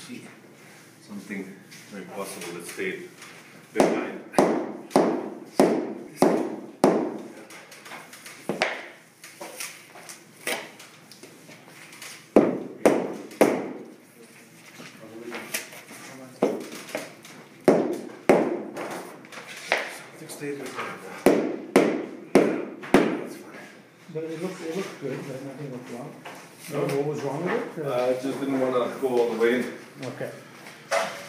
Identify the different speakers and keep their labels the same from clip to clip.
Speaker 1: see something very possible that stayed behind. Something stayed behind. That's fine.
Speaker 2: But it looks good, but nothing went wrong. No, what was wrong with it?
Speaker 1: I just didn't want to go all the way in.
Speaker 2: Okay.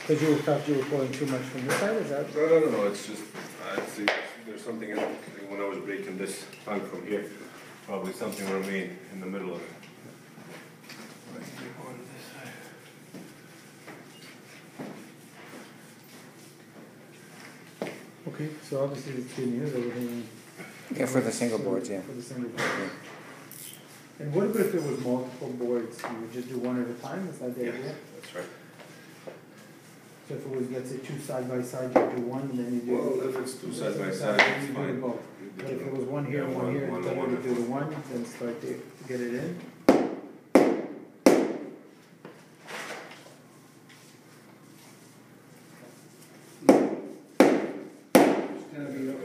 Speaker 2: Because you thought you were pulling too much from this side, is that?
Speaker 1: No, it's just, I'd say there's something in it. When I was breaking this tongue from here, probably something remained in the middle of it. On this side.
Speaker 2: Okay, so obviously it's good news, everything.
Speaker 3: Yeah, for the single boards, yeah.
Speaker 2: For the single board. And what about if it was multiple boards? You would just do one at a time? Is that the idea?
Speaker 1: That's right.
Speaker 2: So if it was, let's say, two side by side, you do one, and then you do.
Speaker 1: Well, if it's two side by side,
Speaker 2: then
Speaker 1: it's
Speaker 2: you do
Speaker 1: fine.
Speaker 2: both. But if it was one here and one here, then you do the one, then start to get it in. It's gonna be up.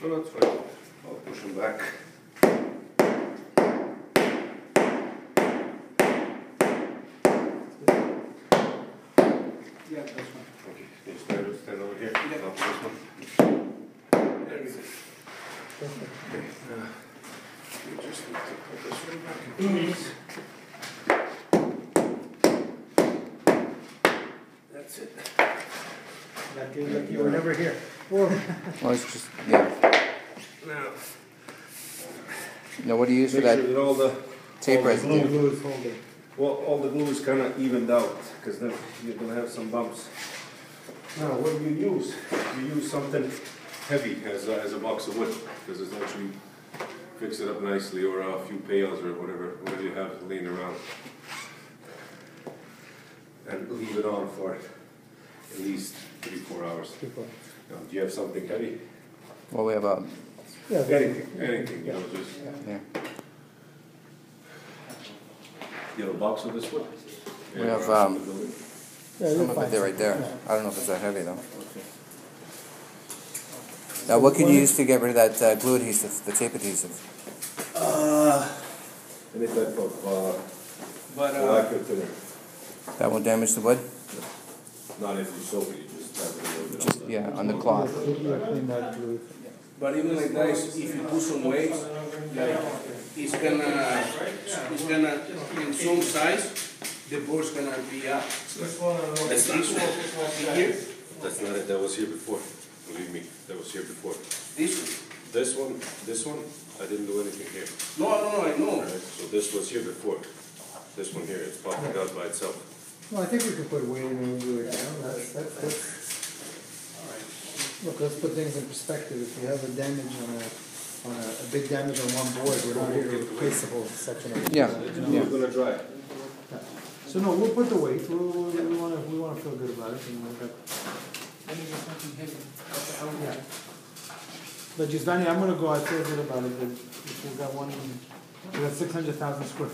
Speaker 1: No, that's fine. I'll push him back.
Speaker 2: Yeah, that's fine.
Speaker 1: Okay, can you stand over here? Yeah. I'll push this one. There it is.
Speaker 2: Perfect.
Speaker 1: Okay. You just need to put this one back in place. That's it.
Speaker 2: That feels like you were never here. Well,
Speaker 3: It's just, yeah.
Speaker 1: Now,
Speaker 3: Now, what do you use for
Speaker 1: make
Speaker 3: that
Speaker 1: sure that all the
Speaker 3: tape
Speaker 1: all the
Speaker 3: residue?
Speaker 2: glue is holding.
Speaker 1: well, all the glue is kind of evened out, because then you're gonna have some bumps. Now, what do you use? You use something heavy as a box of wood, because it's actually fix it up nicely, or a few pails or whatever you have laying around, and leave it on for at least 3-4 hours. Now, do you have something heavy?
Speaker 3: Well, we have a,
Speaker 2: Yeah,
Speaker 1: Anything, you know, just.
Speaker 3: yeah.
Speaker 1: You have a box of this wood?
Speaker 3: We have,
Speaker 2: yeah,
Speaker 3: some
Speaker 2: you're
Speaker 3: of
Speaker 2: fine.
Speaker 3: it there right there.
Speaker 2: Yeah.
Speaker 3: I don't know if it's that heavy though.
Speaker 1: Okay.
Speaker 3: Now, what can you use to get rid of that glue adhesive, the tape adhesive?
Speaker 1: Any type of lacquer thinner.
Speaker 3: That won't damage the wood?
Speaker 1: Not if you soak it, you just have it a little bit.
Speaker 3: Just, yeah, on the cloth.
Speaker 2: You clean that glue.
Speaker 4: But even like that, if you do some waves, like it's gonna in some size, the board's gonna be up. That's this one here.
Speaker 1: That's not it, that was here before. Believe me, that was here before.
Speaker 4: This one.
Speaker 1: This one, I didn't do anything here.
Speaker 4: No, I know.
Speaker 1: Alright, so this was here before. This one here, it's popping out by itself.
Speaker 2: Well, I think we could put weight in and do it down. That's Look, let's put things in perspective. If you have a damage on a big damage on one board, we're not here to replace the whole section of it.
Speaker 3: Yeah,
Speaker 1: It's
Speaker 3: yeah.
Speaker 1: gonna dry.
Speaker 2: Yeah. So no, we'll put the weight. We want to feel good about it. And we've got, yeah. But Giovanni, I'm going to go. I feel good about it. But if we've got 600,000 square feet.